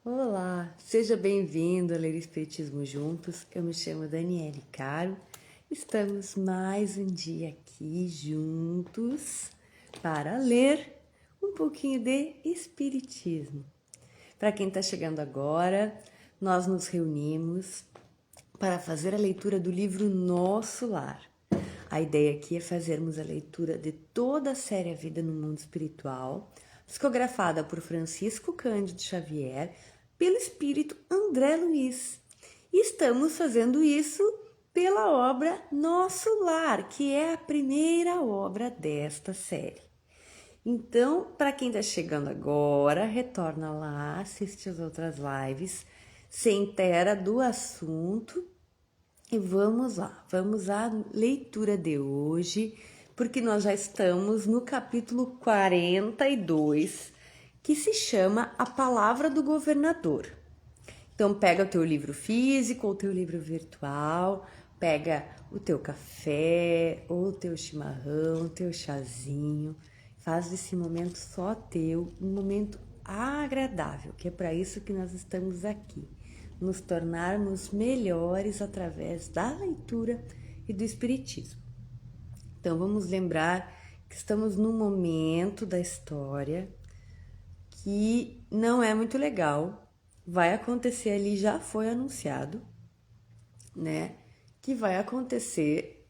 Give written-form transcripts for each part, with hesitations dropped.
Olá, seja bem-vindo a Ler Espiritismo Juntos. Eu me chamo Daniele Caro. Estamos mais um dia aqui juntos para ler um pouquinho de Espiritismo. Para quem está chegando agora, nós nos reunimos para fazer a leitura do livro Nosso Lar. A ideia aqui é fazermos a leitura de toda a série A Vida no Mundo Espiritual, psicografada por Francisco Cândido Xavier, pelo espírito André Luiz. E estamos fazendo isso pela obra Nosso Lar, que é a primeira obra desta série. Então, para quem está chegando agora, retorna lá, assiste as outras lives, se inteira do assunto e vamos lá, vamos à leitura de hoje, porque nós já estamos no capítulo 42, que se chama A Palavra do Governador. Então pega o teu livro físico ou o teu livro virtual, pega o teu café ou o teu chimarrão, o teu chazinho, faz desse momento só teu, um momento agradável, que é para isso que nós estamos aqui, nos tornarmos melhores através da leitura e do espiritismo. Então vamos lembrar que estamos num momento da história que não é muito legal. Vai acontecer ali, já foi anunciado, né, que vai acontecer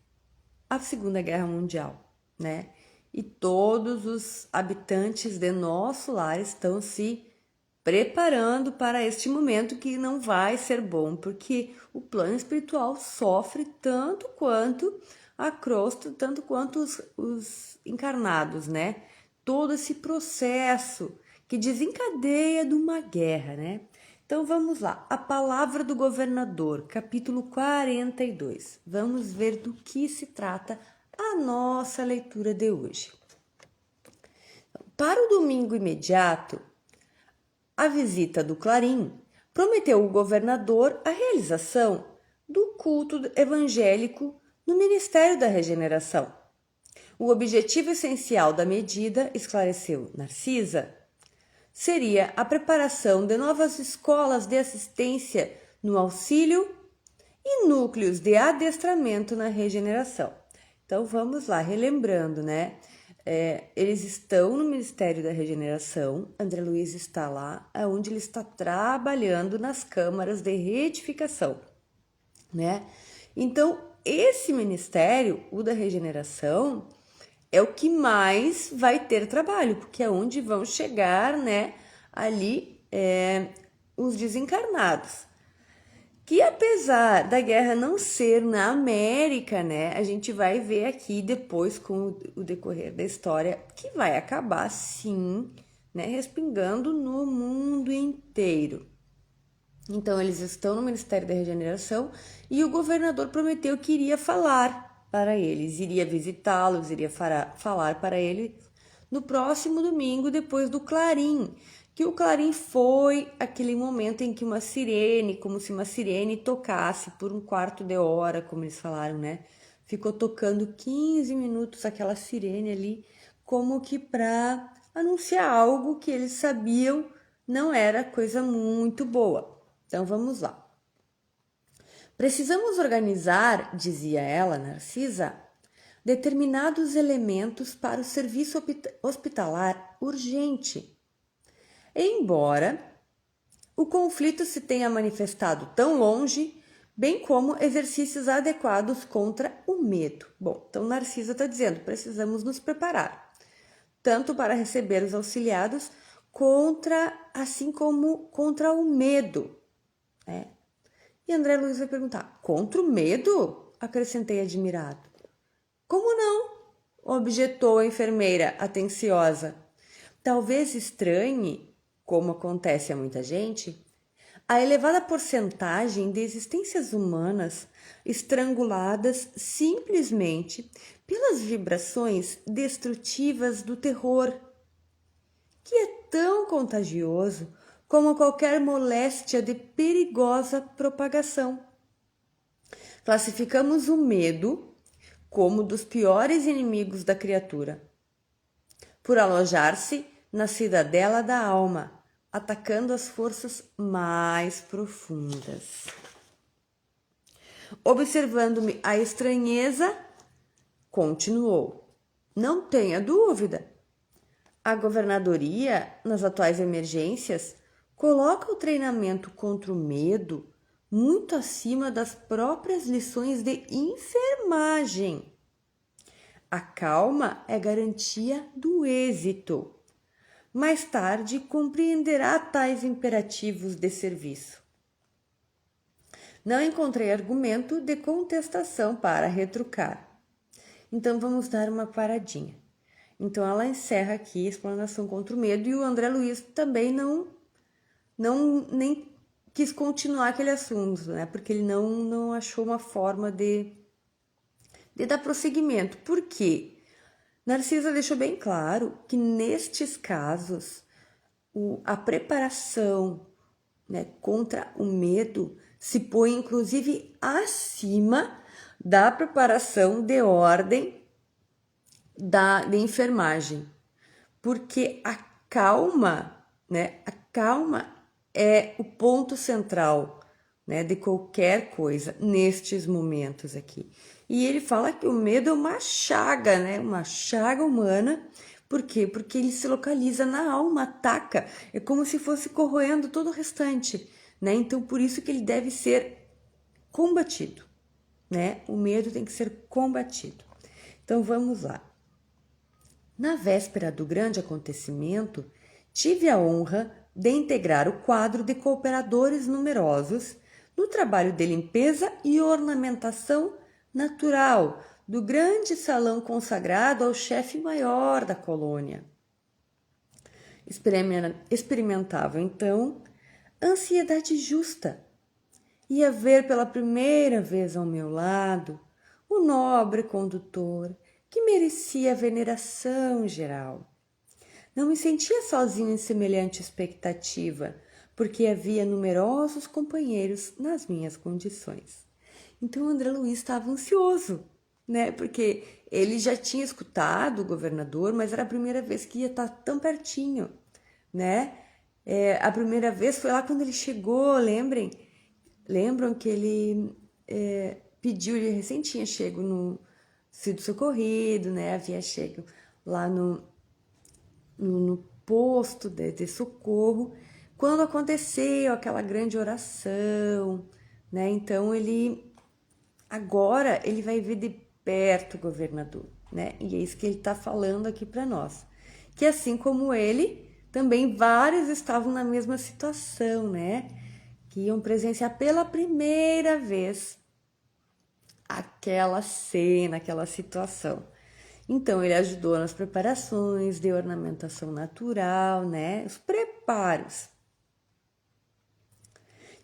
a Segunda Guerra Mundial, né? E todos os habitantes de nosso lar estão se preparando para este momento que não vai ser bom, porque o plano espiritual sofre tanto quanto a crosta, tanto quanto os encarnados, né? Todo esse processo que desencadeia de uma guerra, né? Então vamos lá, a palavra do governador, capítulo 42. Vamos ver do que se trata a nossa leitura de hoje. Para o domingo imediato, a visita do Clarim prometeu ao governador a realização do culto evangélico no Ministério da Regeneração. O objetivo essencial da medida, esclareceu Narcisa, seria a preparação de novas escolas de assistência no auxílio e núcleos de adestramento na regeneração. Então vamos lá, relembrando, né? Eles estão no Ministério da Regeneração, André Luiz está lá, onde ele está trabalhando nas câmaras de reedificação, né? Então, esse ministério, o da regeneração, é o que mais vai ter trabalho, porque é onde vão chegar, né, ali os desencarnados. Que apesar da guerra não ser na América, né, a gente vai ver aqui depois com o decorrer da história que vai acabar sim, né, respingando no mundo inteiro. Então eles estão no Ministério da Regeneração e o governador prometeu que iria falar para eles, iria visitá-los, iria falar para eles no próximo domingo depois do Clarim, que o Clarim foi aquele momento em que uma sirene, como se uma sirene tocasse por um quarto de hora, como eles falaram, né? Ficou tocando 15 minutos aquela sirene ali, como que para anunciar algo que eles sabiam não era coisa muito boa. Então vamos lá. Precisamos organizar, dizia ela, Narcisa, determinados elementos para o serviço hospitalar urgente. Embora o conflito se tenha manifestado tão longe, bem como exercícios adequados contra o medo. Bom, então Narcisa está dizendo, precisamos nos preparar, tanto para receber os auxiliados, assim como contra o medo. E André Luiz vai perguntar, contra o medo? Acrescentei admirado. Como não? Objetou a enfermeira atenciosa. Talvez estranhe, como acontece a muita gente, a elevada porcentagem de existências humanas estranguladas simplesmente pelas vibrações destrutivas do terror, que é tão contagioso como qualquer moléstia de perigosa propagação. Classificamos o medo como dos piores inimigos da criatura, por alojar-se na cidadela da alma, atacando as forças mais profundas. Observando-me a estranheza, continuou: não tenha dúvida. A governadoria, nas atuais emergências, coloca o treinamento contra o medo muito acima das próprias lições de enfermagem. A calma é garantia do êxito. Mais tarde compreenderá tais imperativos de serviço. Não encontrei argumento de contestação para retrucar. Então vamos dar uma paradinha. Então ela encerra aqui a explanação contra o medo e o André Luiz também nem quis continuar aquele assunto, né? Porque ele não achou uma forma de dar prosseguimento. Por quê? Narcisa deixou bem claro que nestes casos a preparação, né, contra o medo se põe inclusive acima da preparação de ordem de enfermagem, porque a calma, né, a calma é o ponto central, né, de qualquer coisa nestes momentos aqui. E ele fala que o medo é uma chaga, né, uma chaga humana. Por quê? Porque ele se localiza na alma, ataca, é como se fosse corroendo todo o restante, né? Então por isso que ele deve ser combatido, né? O medo tem que ser combatido. Então vamos lá. Na véspera do grande acontecimento, tive a honra de integrar o quadro de cooperadores numerosos no trabalho de limpeza e ornamentação natural do grande salão consagrado ao chefe maior da colônia. Experimentava então ansiedade justa. Ia ver pela primeira vez ao meu lado o nobre condutor que merecia a veneração geral. Não me sentia sozinho em semelhante expectativa, porque havia numerosos companheiros nas minhas condições. Então André Luiz estava ansioso, né? Porque ele já tinha escutado o governador, mas era a primeira vez que ia estar tão pertinho, né? A primeira vez foi lá quando ele chegou, lembram que ele pediu, ele recém tinha chego no sido socorrido, né? Havia chego lá no posto de socorro, quando aconteceu aquela grande oração, né? Então agora ele vai ver de perto o governador, né? E é isso que ele está falando aqui para nós, que assim como ele, também vários estavam na mesma situação, né? Que iam presenciar pela primeira vez aquela cena, aquela situação. Então ele ajudou nas preparações de ornamentação natural, né? Os preparos.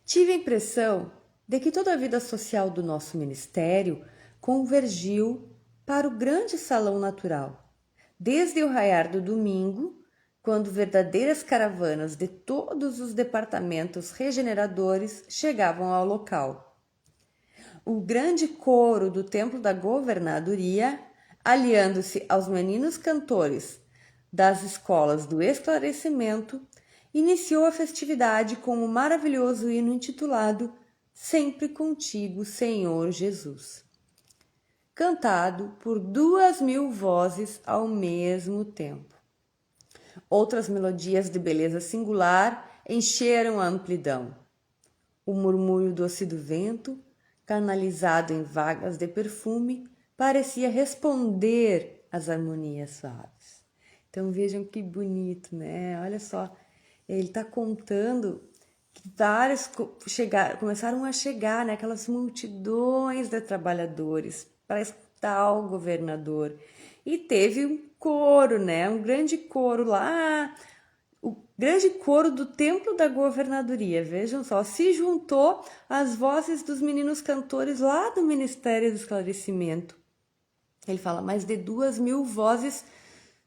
Tive a impressão de que toda a vida social do nosso ministério convergiu para o grande salão natural, desde o raiar do domingo, quando verdadeiras caravanas de todos os departamentos regeneradores chegavam ao local. O grande coro do templo da governadoria, aliando-se aos meninos cantores das escolas do esclarecimento, iniciou a festividade com o maravilhoso hino intitulado Sempre Contigo, Senhor Jesus, cantado por 2.000 vozes ao mesmo tempo. Outras melodias de beleza singular encheram a amplidão. O murmúrio doce do vento, canalizado em vagas de perfume, parecia responder às harmonias suaves. Então vejam que bonito, né? Olha só, ele está contando que vários começaram a chegar, né? Aquelas multidões de trabalhadores para escutar o governador. E teve um coro, né? Um grande coro lá, o grande coro do templo da governadoria, vejam só, se juntou às vozes dos meninos cantores lá do Ministério do Esclarecimento. Ele fala mais de 2.000 vozes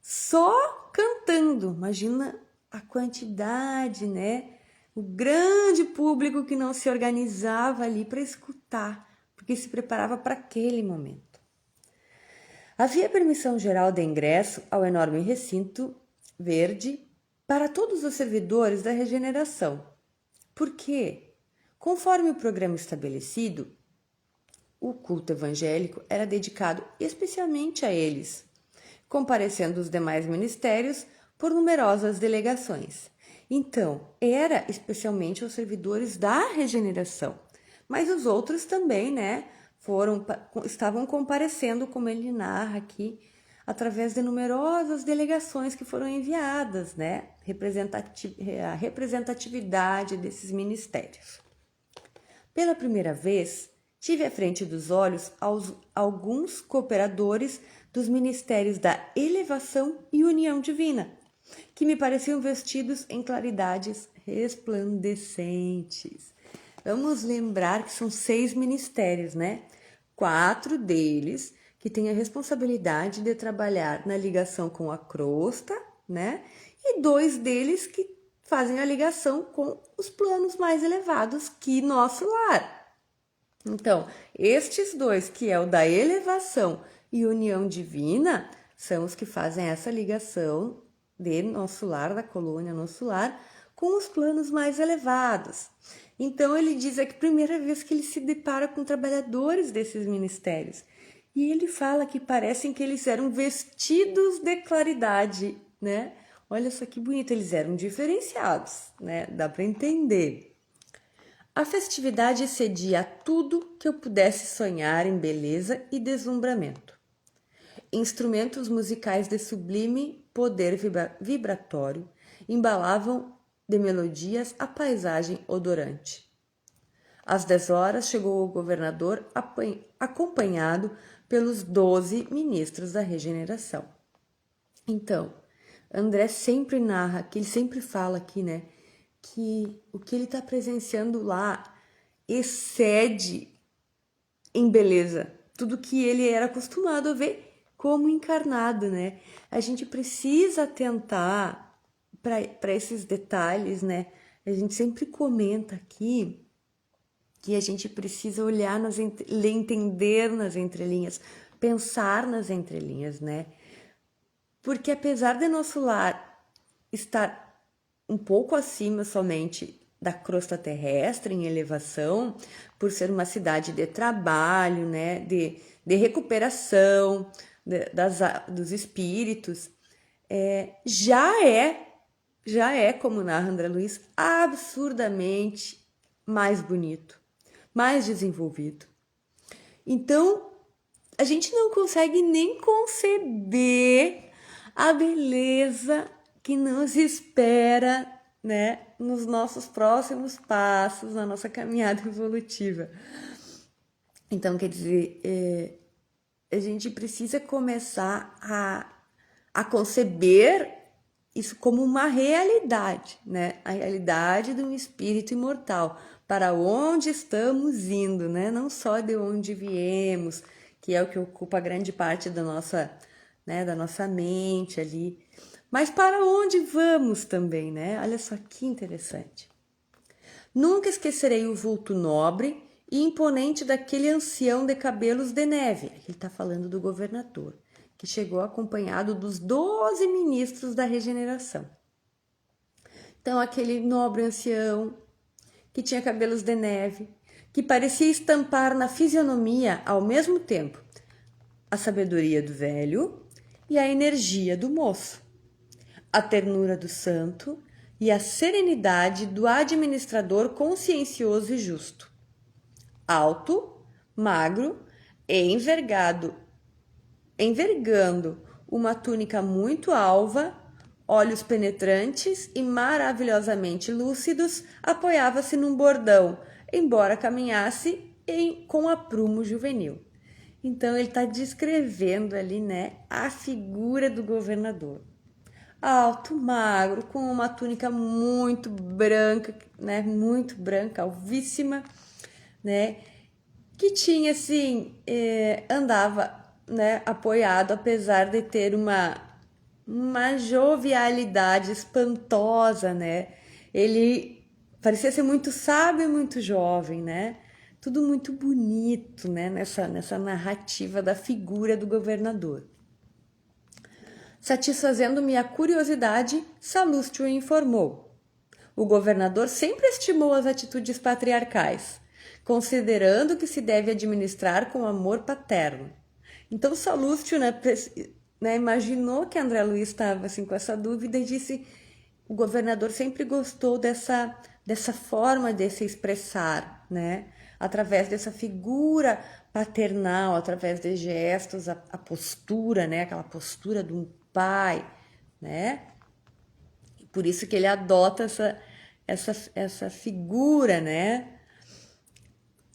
só cantando. Imagina a quantidade, né? O grande público que não se organizava ali para escutar, porque se preparava para aquele momento. Havia permissão geral de ingresso ao enorme recinto verde para todos os servidores da regeneração, porque, conforme o programa estabelecido, o culto evangélico era dedicado especialmente a eles, comparecendo os demais ministérios por numerosas delegações. Então, era especialmente aos servidores da regeneração, mas os outros também, né, estavam comparecendo, como ele narra aqui, através de numerosas delegações que foram enviadas, né, a representatividade desses ministérios. Pela primeira vez, tive à frente dos olhos alguns cooperadores dos ministérios da elevação e união divina, que me pareciam vestidos em claridades resplandecentes. Vamos lembrar que são 6 ministérios, né? 4 deles que têm a responsabilidade de trabalhar na ligação com a crosta, né? E 2 deles que fazem a ligação com os planos mais elevados que nosso lar. Então, estes 2, que é o da elevação e união divina, são os que fazem essa ligação de nosso lar, da colônia nosso lar, com os planos mais elevados. Então, ele diz que é a primeira vez que ele se depara com trabalhadores desses ministérios. E ele fala que parecem que eles eram vestidos de claridade, né? Olha só que bonito, eles eram diferenciados, né? Dá para entender. A festividade excedia tudo que eu pudesse sonhar em beleza e deslumbramento. Instrumentos musicais de sublime poder vibratório embalavam de melodias a paisagem odorante. Às 10 horas chegou o governador acompanhado pelos 12 ministros da regeneração. Então, André sempre narra, que ele sempre fala aqui, né, que o que ele está presenciando lá excede em beleza tudo que ele era acostumado a ver como encarnado, né? A gente precisa atentar para esses detalhes, né? A gente sempre comenta aqui que a gente precisa olhar, entender nas entrelinhas, pensar nas entrelinhas, né? Porque apesar de nosso lar estar um pouco acima somente da crosta terrestre em elevação, por ser uma cidade de trabalho, né, de recuperação dos espíritos, já é, como narra André Luiz, absurdamente mais bonito, mais desenvolvido. Então, a gente não consegue nem conceber a beleza que nos espera, né, nos nossos próximos passos, na nossa caminhada evolutiva. Então, quer dizer, a gente precisa começar a conceber isso como uma realidade, né? A realidade de um espírito imortal, para onde estamos indo, né? Não só de onde viemos, que é o que ocupa grande parte da nossa, né, da nossa mente ali, mas para onde vamos também, né? Olha só que interessante. Nunca esquecerei o vulto nobre e imponente daquele ancião de cabelos de neve. Ele está falando do governador, que chegou acompanhado dos 12 ministros da regeneração. Então, aquele nobre ancião que tinha cabelos de neve, que parecia estampar na fisionomia, ao mesmo tempo, a sabedoria do velho e a energia do moço, a ternura do santo e a serenidade do administrador consciencioso e justo. Alto, magro e envergando uma túnica muito alva, olhos penetrantes e maravilhosamente lúcidos, apoiava-se num bordão, embora caminhasse com aprumo juvenil. Então, ele está descrevendo ali, né, a figura do governador. Alto, magro, com uma túnica muito branca, né, muito branca, alvíssima, né, que tinha, assim, andava, né, apoiado, apesar de ter uma jovialidade espantosa, né, ele parecia ser muito sábio e muito jovem, né, tudo muito bonito, né, nessa narrativa da figura do governador. Satisfazendo minha curiosidade, Salustio informou. O governador sempre estimou as atitudes patriarcais, considerando que se deve administrar com amor paterno. Então Salustio, imaginou que André Luiz estava assim, com essa dúvida e disse: o governador sempre gostou dessa forma de se expressar, né? Através dessa figura paternal, através de gestos, a postura, né? Aquela postura de um pai, né? Por isso que ele adota essa figura, né?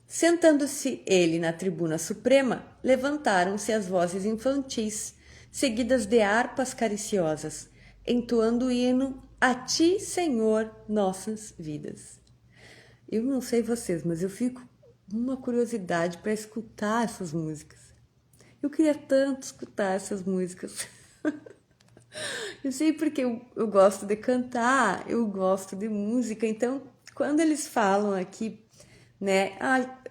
Sentando-se ele na tribuna suprema, levantaram-se as vozes infantis, seguidas de harpas cariciosas, entoando o hino a ti, Senhor, nossas vidas. Eu não sei vocês, mas eu fico com uma curiosidade para escutar essas músicas. Eu queria tanto escutar essas músicas. Eu sei porque eu gosto de cantar, eu gosto de música, então quando eles falam aqui, né,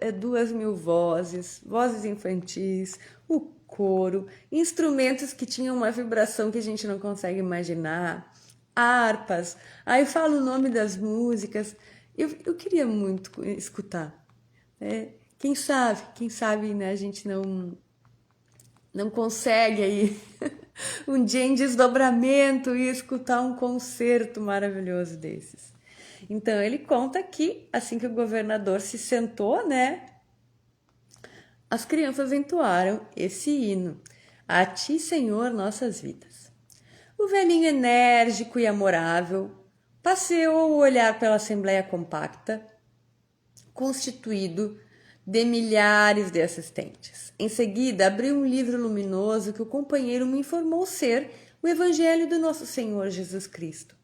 2.000 vozes, vozes infantis, o coro, instrumentos que tinham uma vibração que a gente não consegue imaginar, harpas, aí fala o nome das músicas, eu queria muito escutar, né? Quem sabe, né, a gente não consegue aí um dia em desdobramento e escutar um concerto maravilhoso desses. Então ele conta que assim que o governador se sentou, né, as crianças entoaram esse hino: a ti, Senhor, nossas vidas. O velhinho enérgico e amorável passeou o olhar pela assembleia compacta, constituído de milhares de assistentes. Em seguida, abriu um livro luminoso que o companheiro me informou ser o Evangelho do Nosso Senhor Jesus Cristo.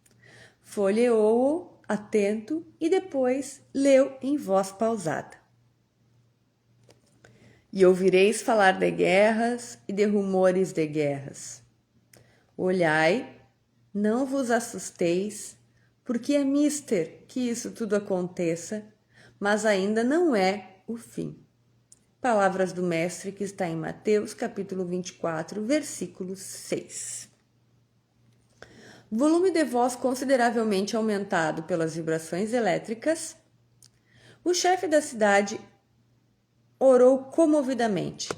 Folheou-o atento e depois leu em voz pausada. E ouvireis falar de guerras e de rumores de guerras. Olhai, não vos assusteis, porque é mister que isso tudo aconteça, mas ainda não é o fim. Palavras do Mestre que está em Mateus, capítulo 24, versículo 6. Volume de voz consideravelmente aumentado pelas vibrações elétricas, o chefe da cidade orou comovidamente,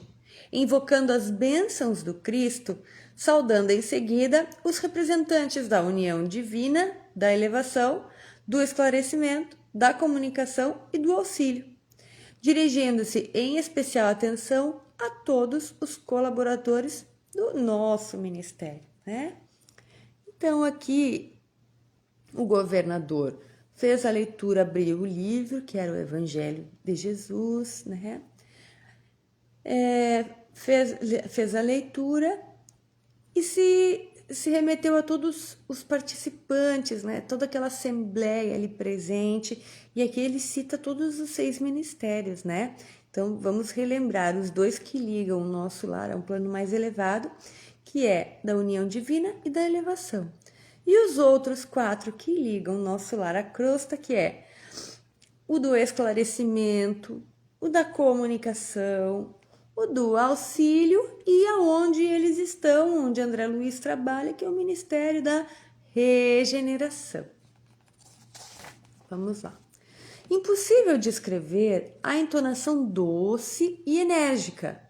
invocando as bênçãos do Cristo, saudando em seguida os representantes da união divina, da elevação, do esclarecimento, da comunicação e do auxílio, dirigindo-se em especial atenção a todos os colaboradores do nosso ministério, né? Então aqui o governador fez a leitura, abriu o livro, que era o Evangelho de Jesus, né? Fez a leitura e se remeteu a todos os participantes, né? Toda aquela assembleia ali presente, e aqui ele cita todos os 6 ministérios, né? Então vamos relembrar os 2 que ligam o nosso lar a um plano mais elevado, que é da união divina e da elevação. E os outros 4 que ligam o nosso lar à crosta, que é o do esclarecimento, o da comunicação, o do auxílio e aonde eles estão, onde André Luiz trabalha, que é o Ministério da Regeneração. Vamos lá. Impossível descrever a entonação doce e enérgica,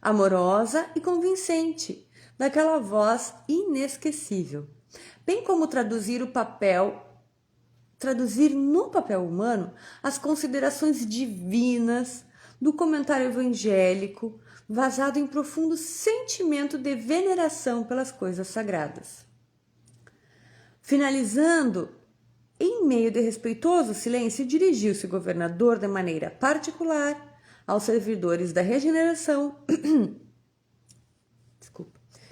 amorosa e convincente daquela voz inesquecível, bem como traduzir no papel humano as considerações divinas do comentário evangélico, vazado em profundo sentimento de veneração pelas coisas sagradas. Finalizando, em meio de respeitoso silêncio, dirigiu-se o governador de maneira particular aos servidores da regeneração,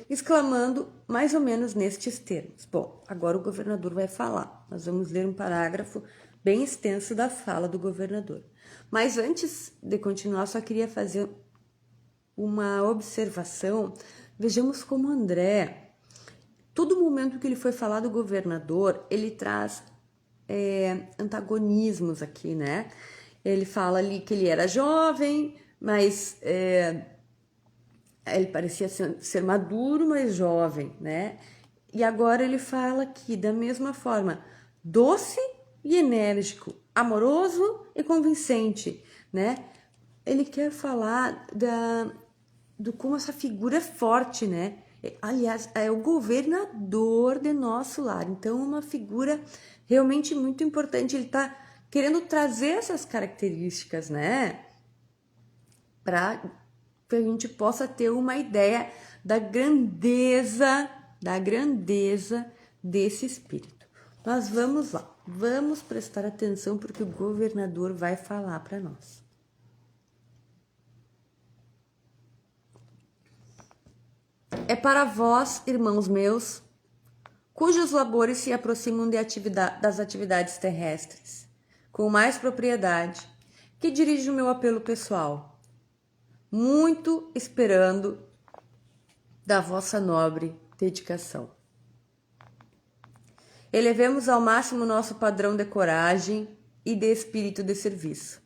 exclamando mais ou menos nestes termos. Bom, agora o governador vai falar. Nós vamos ler um parágrafo bem extenso da fala do governador. Mas antes de continuar, só queria fazer uma observação. Vejamos como André, todo momento que ele foi falar do governador, ele traz antagonismos aqui, né? Ele fala ali que ele era jovem, mas Ele parecia ser maduro, mas jovem, né? E agora ele fala que, da mesma forma, doce e enérgico, amoroso e convincente, né? Ele quer falar do como essa figura é forte, né? Aliás, é o governador de nosso lar. Então, uma figura realmente muito importante. Ele está querendo trazer essas características, né? Para que a gente possa ter uma ideia da grandeza desse espírito. Nós vamos lá, vamos prestar atenção porque o governador vai falar para nós. É para vós, irmãos meus, cujos labores se aproximam das atividades terrestres, com mais propriedade, que dirijo o meu apelo pessoal, muito esperando da vossa nobre dedicação. Elevemos ao máximo nosso padrão de coragem e de espírito de serviço.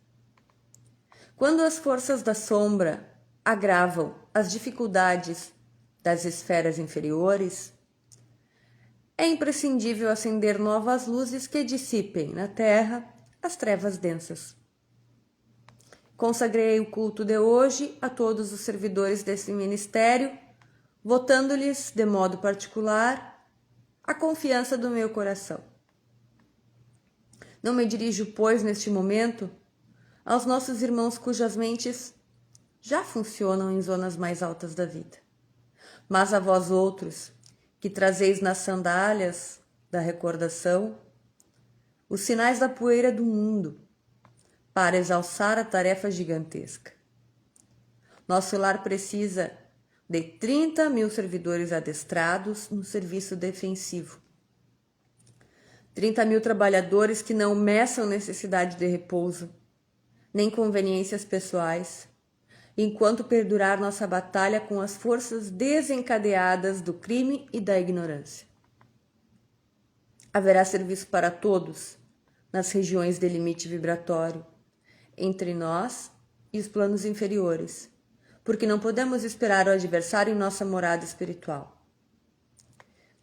Quando as forças da sombra agravam as dificuldades das esferas inferiores, é imprescindível acender novas luzes que dissipem na terra as trevas densas. Consagrei o culto de hoje a todos os servidores desse ministério, votando-lhes, de modo particular, a confiança do meu coração. Não me dirijo, pois, neste momento, aos nossos irmãos cujas mentes já funcionam em zonas mais altas da vida, mas a vós outros, que trazeis nas sandálias da recordação os sinais da poeira do mundo, para exalçar a tarefa gigantesca. Nosso lar precisa de 30.000 servidores adestrados no serviço defensivo. 30.000 trabalhadores que não meçam necessidade de repouso, nem conveniências pessoais, enquanto perdurar nossa batalha com as forças desencadeadas do crime e da ignorância. Haverá serviço para todos nas regiões de limite vibratório, entre nós e os planos inferiores, porque não podemos esperar o adversário em nossa morada espiritual.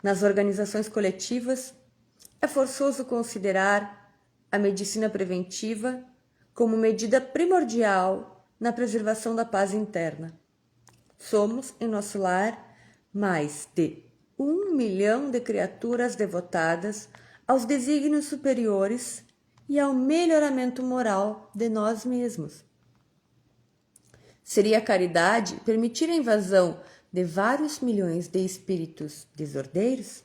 Nas organizações coletivas, é forçoso considerar a medicina preventiva como medida primordial na preservação da paz interna. Somos, em nosso lar, mais de 1 milhão de criaturas devotadas aos desígnios superiores e ao melhoramento moral de nós mesmos. Seria caridade permitir a invasão de vários milhões de espíritos desordeiros?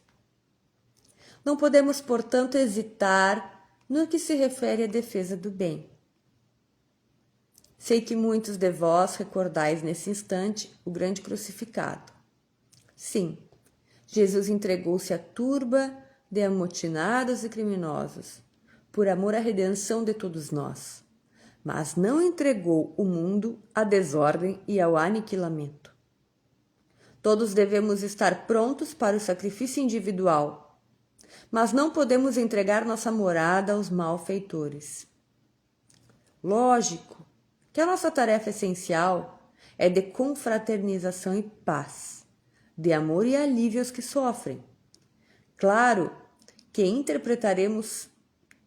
Não podemos, portanto, hesitar no que se refere à defesa do bem. Sei que muitos de vós recordais nesse instante o grande crucificado. Sim, Jesus entregou-se à turba de amotinados e criminosos, por amor à redenção de todos nós, mas não entregou o mundo à desordem e ao aniquilamento. Todos devemos estar prontos para o sacrifício individual, mas não podemos entregar nossa morada aos malfeitores. Lógico que a nossa tarefa essencial é de confraternização e paz, de amor e alívio aos que sofrem. Claro que interpretaremos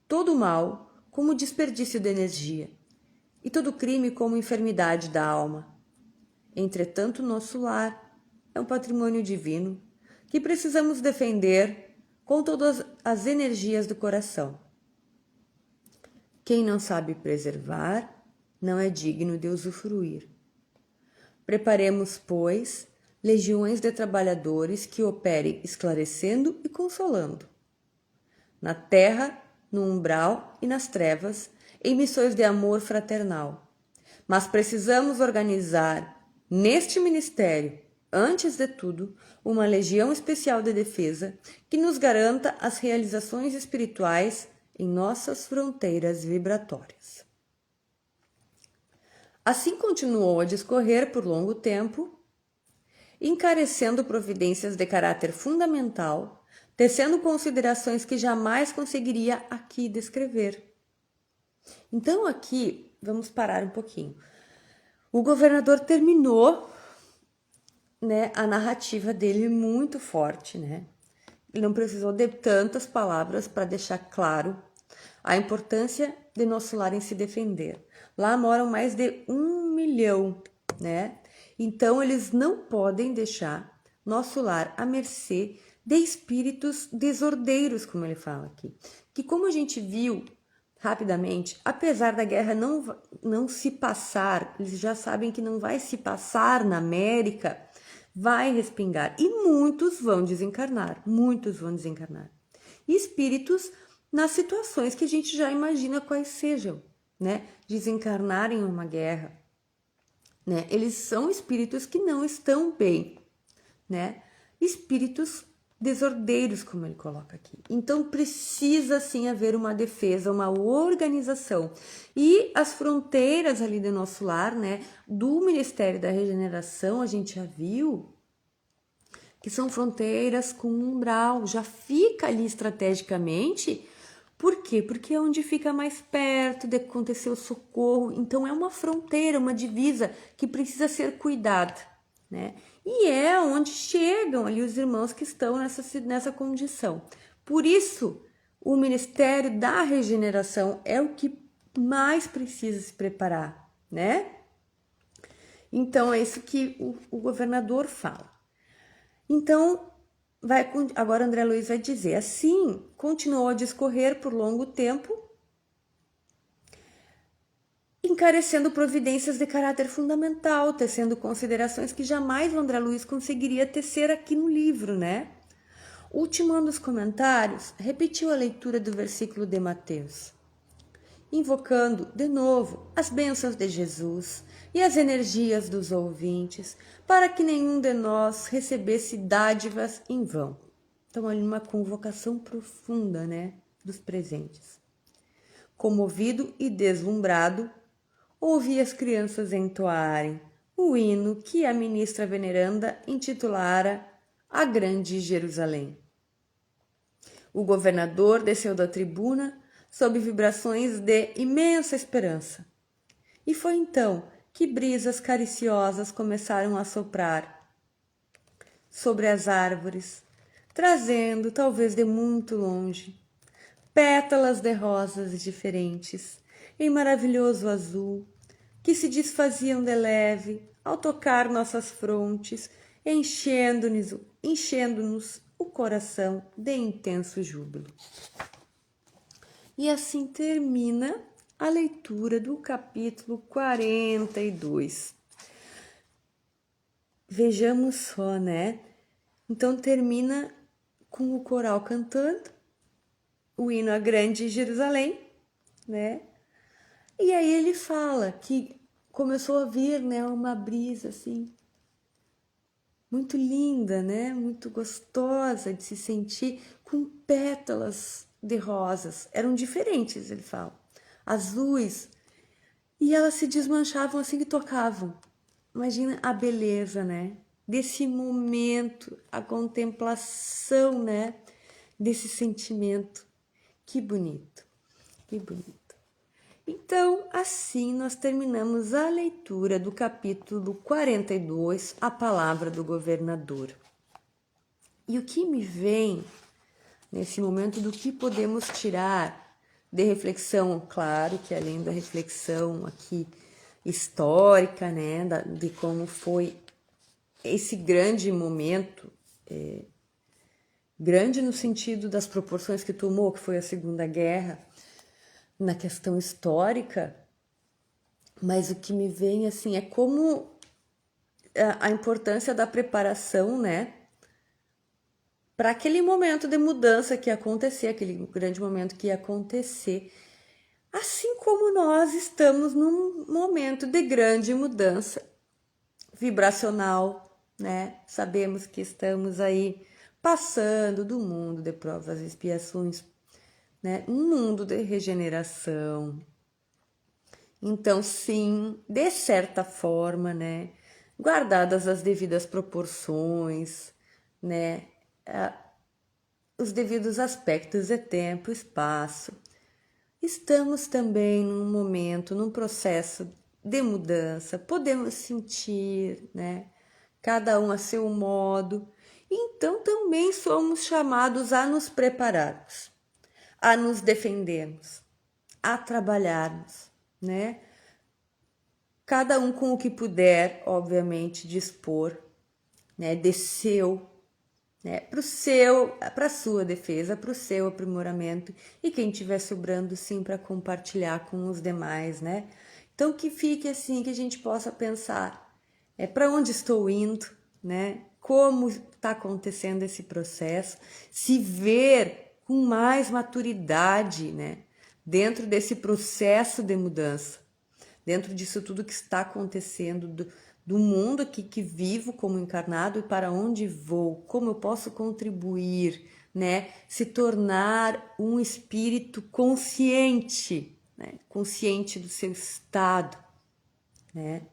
todo mal como desperdício de energia e todo crime como enfermidade da alma. Entretanto, nosso lar é um patrimônio divino que precisamos defender com todas as energias do coração. Quem não sabe preservar não é digno de usufruir. Preparemos, pois, legiões de trabalhadores que operem esclarecendo e consolando. Na terra, no umbral e nas trevas, em missões de amor fraternal. Mas precisamos organizar, neste ministério, antes de tudo, uma legião especial de defesa que nos garanta as realizações espirituais em nossas fronteiras vibratórias. Assim continuou a discorrer por longo tempo, encarecendo providências de caráter fundamental, tecendo considerações que jamais conseguiria aqui descrever. Então aqui, vamos parar um pouquinho. O governador terminou né, a narrativa dele muito forte, né? Ele não precisou de tantas palavras para deixar claro a importância de nosso lar em se defender. Lá moram mais de 1 milhão, né? Então eles não podem deixar nosso lar à mercê de espíritos desordeiros, como ele fala aqui. Que como a gente viu rapidamente, apesar da guerra não se passar, eles já sabem que não vai se passar na América, vai respingar e muitos vão desencarnar. Espíritos nas situações que a gente já imagina quais sejam, né? Desencarnar em uma guerra, né? Eles são espíritos que não estão bem, né? Espíritos desordeiros, como ele coloca aqui. Então precisa sim haver uma defesa, uma organização. E as fronteiras ali do nosso lar, né, do Ministério da Regeneração, a gente já viu que são fronteiras com umbral, já fica ali estrategicamente. Por quê? Porque é onde fica mais perto de acontecer o socorro. Então é uma fronteira, uma divisa que precisa ser cuidada, né? E é onde chegam ali os irmãos que estão nessa condição. Por isso, o Ministério da Regeneração é o que mais precisa se preparar, né? Então, é isso que o governador fala. Então, agora André Luiz vai dizer, assim, continuou a discorrer por longo tempo, encarecendo providências de caráter fundamental, tecendo considerações que jamais o André Luiz conseguiria tecer aqui no livro, né? Ultimando os comentários, repetiu a leitura do versículo de Mateus, invocando, de novo, as bênçãos de Jesus e as energias dos ouvintes, para que nenhum de nós recebesse dádivas em vão. Então, ali uma convocação profunda, né, dos presentes. Comovido e deslumbrado, ouvi as crianças entoarem o hino que a ministra veneranda intitulara A Grande Jerusalém. O governador desceu da tribuna sob vibrações de imensa esperança. E foi então que brisas cariciosas começaram a soprar sobre as árvores, trazendo, talvez de muito longe, pétalas de rosas diferentes, em maravilhoso azul, que se desfaziam de leve ao tocar nossas frontes, enchendo-nos o coração de intenso júbilo. E assim termina a leitura do capítulo 42. Vejamos só, né? Então termina com o coral cantando o hino à Grande Jerusalém, né? E aí ele fala que começou a vir, né, uma brisa assim muito linda, né? Muito gostosa de se sentir, com pétalas de rosas. Eram diferentes, ele fala, azuis, e elas se desmanchavam assim que tocavam. Imagina a beleza, né? Desse momento, a contemplação, né? Desse sentimento. Que bonito, que bonito. Então, assim nós terminamos a leitura do capítulo 42, a palavra do governador. E o que me vem nesse momento, do que podemos tirar de reflexão, claro que além da reflexão aqui histórica, né, de como foi esse grande momento, grande no sentido das proporções que tomou, que foi a Segunda Guerra, na questão histórica, mas o que me vem assim é como a importância da preparação, né, para aquele momento de mudança que ia acontecer, aquele grande momento que ia acontecer, assim como nós estamos num momento de grande mudança vibracional, né? Sabemos que estamos aí passando do mundo de provas e expiações, né? Um mundo de regeneração. Então, sim, de certa forma, né? Guardadas as devidas proporções, né? Os devidos aspectos de tempo e espaço. Estamos também num momento, num processo de mudança. Podemos sentir, né? cada um a seu modo. Então também somos chamados a nos prepararmos, a nos defendermos, a trabalharmos, né? Cada um com o que puder, obviamente, dispor, né, de seu, né, para a sua defesa, para o seu aprimoramento, e quem tiver sobrando, sim, para compartilhar com os demais, né? Então que fique assim, que a gente possa pensar, para onde estou indo, né? Como está acontecendo esse processo, se ver com mais maturidade, né? Dentro desse processo de mudança, dentro disso tudo que está acontecendo, do mundo aqui que vivo como encarnado e para onde vou, como eu posso contribuir, né? Se tornar um espírito consciente, né? Consciente do seu estado, né?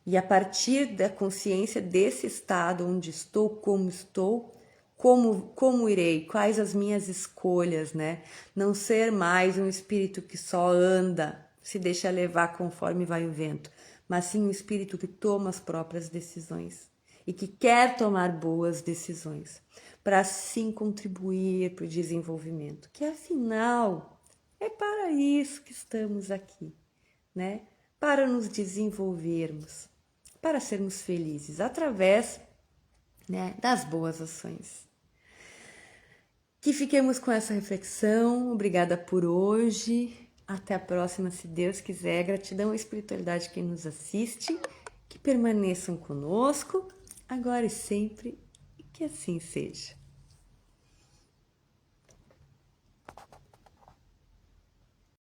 E a partir da consciência desse estado, onde estou, como irei, quais as minhas escolhas, né? Não ser mais um espírito que só anda, se deixa levar conforme vai o vento, mas sim um espírito que toma as próprias decisões e que quer tomar boas decisões, para assim contribuir para o desenvolvimento, que afinal é para isso que estamos aqui, né? Para nos desenvolvermos, para sermos felizes através, né, das boas ações. Que fiquemos com essa reflexão. Obrigada por hoje. Até a próxima, se Deus quiser. Gratidão à espiritualidade que nos assiste. Que permaneçam conosco, agora e sempre, e que assim seja.